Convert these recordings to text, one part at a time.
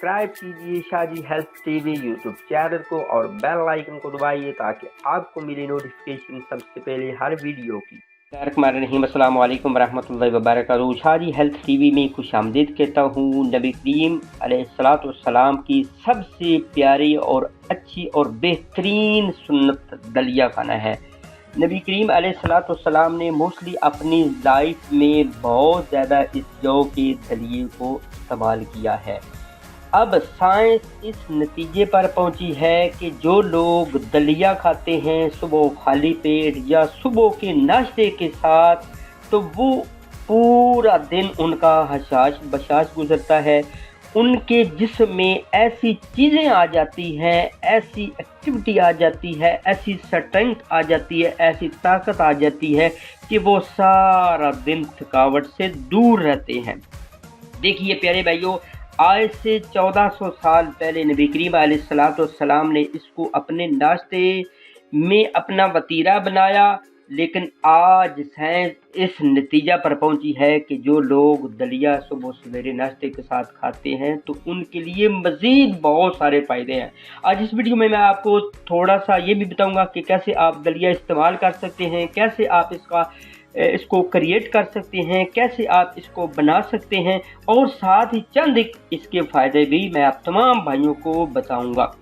Subscribe कीजिए Shahji health TV YouTube channel को और बेल आइकन को दबाइए ताकि आपको मिले नोटिफिकेशन सबसे पहले हर वीडियो की। अस्सलाम वालेकुम रहमतुल्लाहि व बरकातहू। शाहजी हेल्थ टीवी में खुशामदीद कहता हूँ। नबी करीम अलैहिस्सलाम की सबसे प्यारी और अच्छी और बेहतरीन सुन्नत दलिया खाना है। नबी करीम अलैहिस्सलाम ने मोस्टली अपनी लाइफ में बहुत ज़्यादा इस जौ के दलिए को इस्तेमाल किया है। अब साइंस इस नतीजे पर पहुंची है कि जो लोग दलिया खाते हैं सुबह खाली पेट या सुबह के नाश्ते के साथ, तो वो पूरा दिन उनका हशाश बशाश गुजरता है। उनके जिस्म में ऐसी चीज़ें आ जाती हैं, ऐसी एक्टिविटी आ जाती है, ऐसी स्ट्रेंथ आ जाती है, ऐसी ताकत आ जाती है कि वो सारा दिन थकावट से दूर रहते हैं। देखिए प्यारे भाइयों, आज से 1400 साल पहले नबी करीम अलैहिस्सलाम ने इसको अपने नाश्ते में अपना वतीरा बनाया, लेकिन आज साइंस इस नतीजा पर पहुंची है कि जो लोग दलिया सुबह सवेरे नाश्ते के साथ खाते हैं तो उनके लिए मज़ीद बहुत सारे फ़ायदे हैं। आज इस वीडियो में मैं आपको थोड़ा सा ये भी बताऊंगा कि कैसे आप दलिया इस्तेमाल कर सकते हैं, कैसे आप इसको क्रिएट कर सकते हैं, कैसे आप इसको बना सकते हैं, और साथ ही चंद इसके फ़ायदे भी मैं आप तमाम भाइयों को बताऊंगा।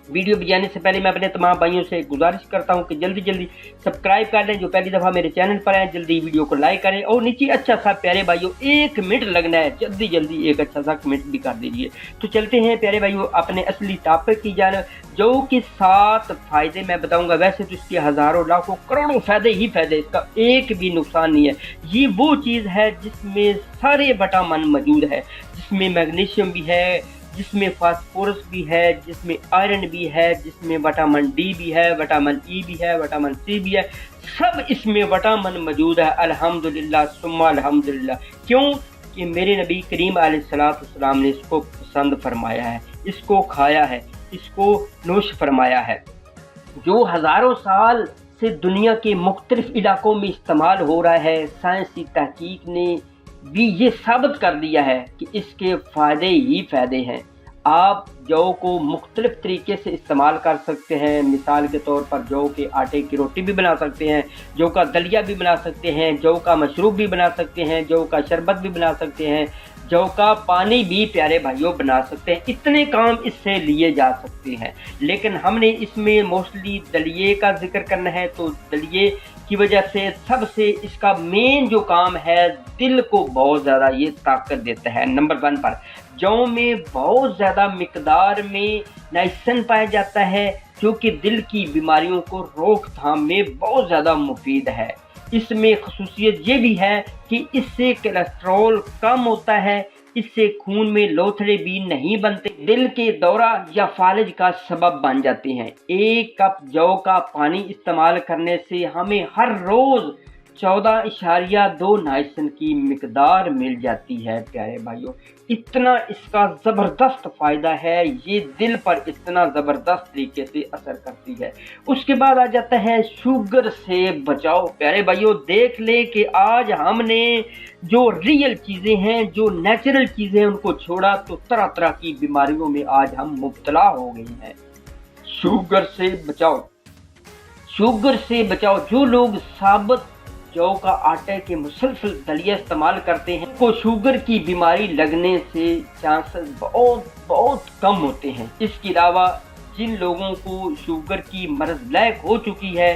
वीडियो जाने से पहले मैं अपने तमाम भाइयों से गुजारिश करता हूं कि जल्दी जल्दी सब्सक्राइब कर लें। जो पहली दफ़ा मेरे चैनल पर हैं जल्दी वीडियो को लाइक करें और नीचे अच्छा सा प्यारे भाइयों 1 मिनट लगना है, जल्दी जल्दी एक अच्छा सा कमेंट भी कर दीजिए। तो चलते हैं प्यारे भाइयों अपने असली टॉपिक की जानिब। जो कि 7 फ़ायदे मैं बताऊंगा। वैसे तो इसके हज़ारों लाखों करोड़ों फ़ायदे ही फ़ायदे, इसका एक भी नुकसान नहीं है। ये वो चीज़ है जिसमें सारे विटामिन मौजूद है, जिसमें मैग्नीशियम भी है, जिसमें फास्फोरस भी है, जिसमें आयरन भी है, जिसमें विटामिन डी भी है, विटामिन ई भी है, विटामिन सी भी है। सब इसमें विटामिन मौजूद है। अल्हम्दुलिल्लाह सुम्मा अल्हम्दुलिल्लाह। क्यों कि मेरे नबी करीम अलैहिस्सलाम ने इसको पसंद फरमाया है, इसको खाया है, इसको नोश फरमाया है। जो हज़ारों साल से दुनिया के मुख्तलिफ इलाकों में इस्तेमाल हो रहा है, साइंसी तहकीक ने भी ये साबित कर दिया है कि इसके फ़ायदे ही फ़ायदे हैं। आप जौ को मुख्तलिफ़ तरीके से इस्तेमाल कर सकते हैं। मिसाल के तौर पर जौ के आटे की रोटी भी बना सकते हैं, जौ का दलिया भी बना सकते हैं, जौ का मशरूब भी बना सकते हैं, जौ का शरबत भी बना सकते हैं, जौ का पानी भी प्यारे भाइयों बना सकते हैं। इतने काम इससे लिए जा सकते हैं, लेकिन हमने इसमें मोस्टली दलिए का जिक्र करना है। तो दलिए की वजह से सबसे इसका मेन जो काम है, दिल को बहुत ज़्यादा ये ताकत देता है। नंबर 1 पर जौ में बहुत ज़्यादा मिकदार में नाइसिन पाया जाता है, जो कि दिल की बीमारियों को रोकथाम में बहुत ज़्यादा मुफीद है। इसमें खसूसियत ये भी है कि इससे कोलेस्ट्रॉल कम होता है, इससे खून में लोथड़े भी नहीं बनते, दिल के दौरा या फालिज का सबब बन जाते हैं। 1 कप जौ का पानी इस्तेमाल करने से हमें हर रोज़ 14.2 नाइसिन की मिकदार मिल जाती है प्यारे भाइयों। इतना इसका ज़बरदस्त फ़ायदा है, ये दिल पर इतना ज़बरदस्त तरीके से असर करती है। उसके बाद आ जाता है शुगर से बचाओ। प्यारे भाइयों देख ले कि आज हमने जो रियल चीज़ें हैं, जो नेचुरल चीज़ें हैं, उनको छोड़ा तो तरह तरह की बीमारियों में आज हम मुब्तला हो गए हैं। शुगर से बचाओ, शुगर से बचाओ। जो लोग साबित जौ का आटे के मुसलसल दलिया इस्तेमाल करते हैं, को शुगर की बीमारी लगने से चांसेस बहुत कम होते हैं। इसके अलावा जिन लोगों को शुगर की मर्ज़ लायक हो चुकी है,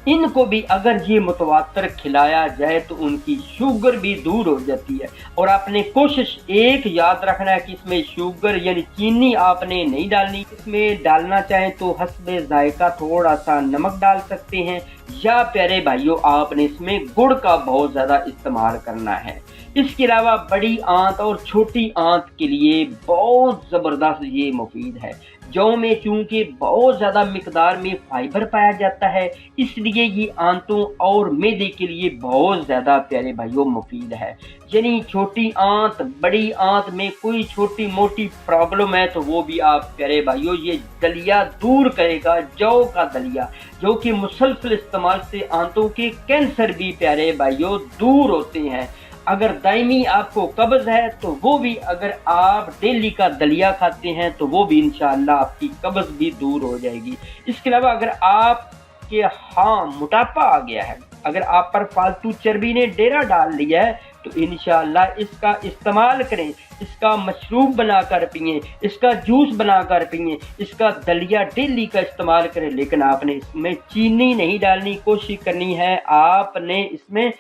इनको भी अगर ये मुतवातर खिलाया जाए तो उनकी शुगर भी दूर हो जाती है। और आपने कोशिश एक याद रखना है कि इसमें शुगर यानी चीनी आपने नहीं डालनी। इसमें डालना चाहें तो हस्बे जायका थोड़ा सा नमक डाल सकते हैं, या प्यारे भाइयों आपने इसमें गुड़ का बहुत ज़्यादा इस्तेमाल करना है। इसके अलावा बड़ी आंत और छोटी आंत के लिए बहुत ज़बरदस्त ये मुफीद है। जौ में चूँकि बहुत ज़्यादा मिकदार में फाइबर पाया जाता है, इसलिए ये आंतों और मैदे के लिए बहुत ज़्यादा प्यारे भाइयों मुफीद है। यानी छोटी आंत बड़ी आंत में कोई छोटी मोटी प्रॉब्लम है तो वो भी आप प्यारे भाइयों ये दलिया दूर करेगा। जौ का दलिया जो कि मुसलसल इस्तेमाल से आंतों के कैंसर भी प्यारे भाइयों दूर होते हैं। اگر دائمی آپ کو قبض ہے تو وہ بھی، اگر آپ ڈیلی کا دلیا کھاتے ہیں تو وہ بھی انشاءاللہ آپ کی قبض بھی دور ہو جائے گی۔ اس کے علاوہ اگر آپ کے ہاں موٹاپا آ گیا ہے، اگر آپ پر فالتو چربی نے ڈیرا ڈال لیا ہے تو انشاءاللہ اس کا استعمال کریں، اس کا مشروب بنا کر پئیں، اس کا جوس بنا کر پئیں، اس کا دلیا ڈیلی کا استعمال کریں، لیکن آپ نے اس میں چینی نہیں ڈالنی، کوشش کرنی ہے آپ نے اس میں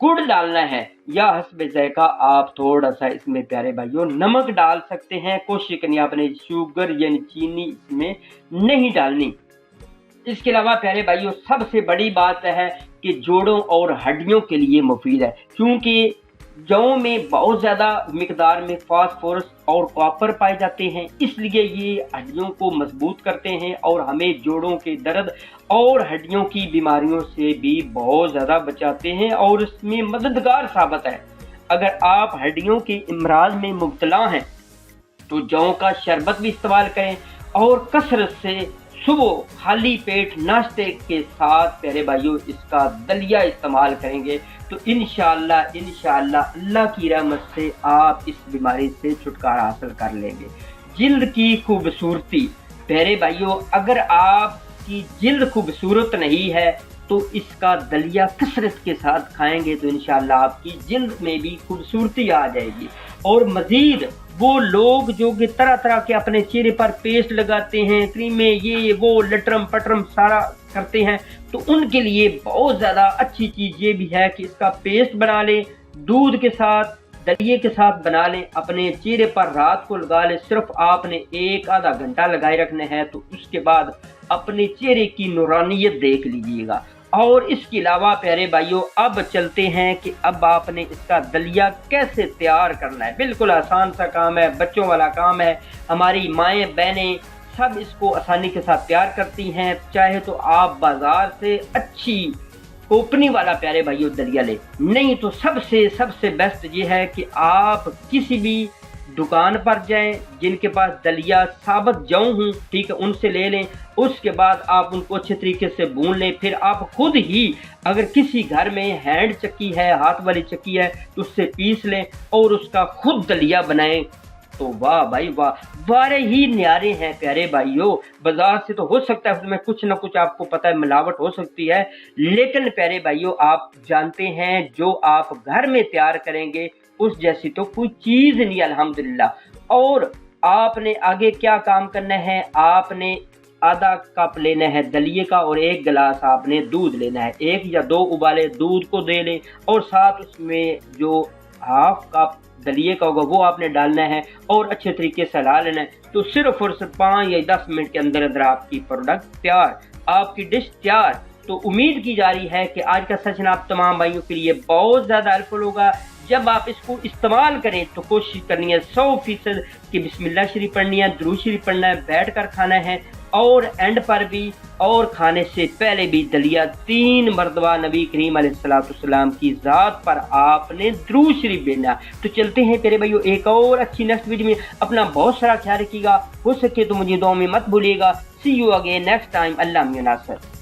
گڑ ڈالنا ہے، یا حسب ذائقہ آپ تھوڑا سا اس میں پیارے بھائیوں نمک ڈال سکتے ہیں، کوشش کرنی آپ نے شوگر یعنی چینی اس میں نہیں ڈالنی۔ اس کے علاوہ پیارے بھائیوں سب سے بڑی بات ہے کہ جوڑوں اور ہڈیوں کے لیے مفید ہے، کیونکہ جو میں بہت زیادہ مقدار میں فاسفورس اور کاپر پائے جاتے ہیں، اس لیے یہ ہڈیوں کو مضبوط کرتے ہیں اور ہمیں جوڑوں کے درد اور ہڈیوں کی بیماریوں سے بھی بہت زیادہ بچاتے ہیں اور اس میں مددگار ثابت ہے۔ اگر آپ ہڈیوں کے امراض میں مبتلا ہیں تو جو کا شربت بھی استعمال کریں، اور کثرت سے صبح خالی پیٹ ناشتے کے ساتھ پیارے بھائیوں اس کا دلیا استعمال کریں گے تو انشاءاللہ اللہ کی رحمت سے آپ اس بیماری سے چھٹکارا حاصل کر لیں گے۔ جلد کی خوبصورتی، پیارے بھائیوں اگر آپ کی جلد خوبصورت نہیں ہے تو اس کا دلیا کثرت کے ساتھ کھائیں گے تو انشاءاللہ آپ کی جلد میں بھی خوبصورتی آ جائے گی۔ اور مزید وہ لوگ جو کہ طرح طرح کے اپنے چہرے پر پیسٹ لگاتے ہیں، کریمیں، یہ وہ لٹرم پٹرم سارا کرتے ہیں، تو ان کے لیے بہت زیادہ اچھی چیز یہ بھی ہے کہ اس کا پیسٹ بنا لیں، دودھ کے ساتھ دلیے کے ساتھ بنا لیں، اپنے چہرے پر رات کو لگا لیں، صرف آپ نے 1-آدھا گھنٹہ لگائے رکھنا ہے، تو اس کے بعد اپنے چہرے کی نورانیت دیکھ لیجئے گا۔ اور اس کے علاوہ پیارے بھائیوں اب چلتے ہیں کہ اب آپ نے اس کا دلیا کیسے تیار کرنا ہے۔ بالکل آسان سا کام ہے، بچوں والا کام ہے، ہماری مائیں بہنیں سب اس کو آسانی کے ساتھ تیار کرتی ہیں۔ چاہے تو آپ بازار سے اچھی کھوپنی والا پیارے بھائیوں دلیا لیں، نہیں تو سب سے بیسٹ یہ ہے کہ آپ کسی بھی دکان پر جائیں جن کے پاس دلیا ثابت جو ہوں، ٹھیک ہے، ان سے لے لیں۔ اس کے بعد آپ ان کو اچھے طریقے سے بھون لیں، پھر آپ خود ہی اگر کسی گھر میں ہینڈ چکی ہے، ہاتھ والی چکی ہے تو اس سے پیس لیں اور اس کا خود دلیا بنائیں تو واہ بھائی واہ، بارے ہی نیارے ہیں پیارے بھائیوں۔ بازار سے تو ہو سکتا ہے اس میں کچھ نہ کچھ آپ کو پتہ ہے ملاوٹ ہو سکتی ہے، لیکن پیارے بھائیوں آپ جانتے ہیں جو آپ گھر میں تیار کریں گے اس جیسی تو کوئی چیز نہیں الحمدللہ۔ اور آپ نے آگے کیا کام کرنا ہے، آپ نے آدھا کپ لینا ہے دلیے کا اور 1 گلاس آپ نے دودھ لینا ہے، 1 یا 2 ابالے دودھ کو دے لیں اور ساتھ اس میں جو ½ کپ دلیے کا ہوگا وہ آپ نے ڈالنا ہے اور اچھے طریقے سے ہلا لینا ہے، تو صرف اور صرف 5 یا 10 منٹ کے اندر آپ کی پروڈکٹ تیار، آپ کی ڈش تیار۔ تو امید کی جا رہی ہے کہ آج کا سیشن آپ تمام بھائیوں کے لیے بہت زیادہ ہیلپفل ہوگا۔ جب آپ اس کو استعمال کریں تو کوشش کرنی ہے 100% کہ بسم اللہ شریف پڑھنی ہے، درود شریف پڑھنا ہے، بیٹھ کر کھانا ہے، اور اینڈ پر بھی اور کھانے سے پہلے بھی دلیا 3 مرتبہ نبی کریم علیہ السلام کی ذات پر آپ نے درود شریف بھیجنا۔ تو چلتے ہیں پیارے بھائیوں ایک اور اچھی نیکسٹ ویڈیو میں، اپنا بہت سارا خیال رکھیے گا، ہو سکے تو مجھے دعا میں مت بھولیے گا۔ سی یو اگین نیکسٹ ٹائم، اللہ میاں ناصر۔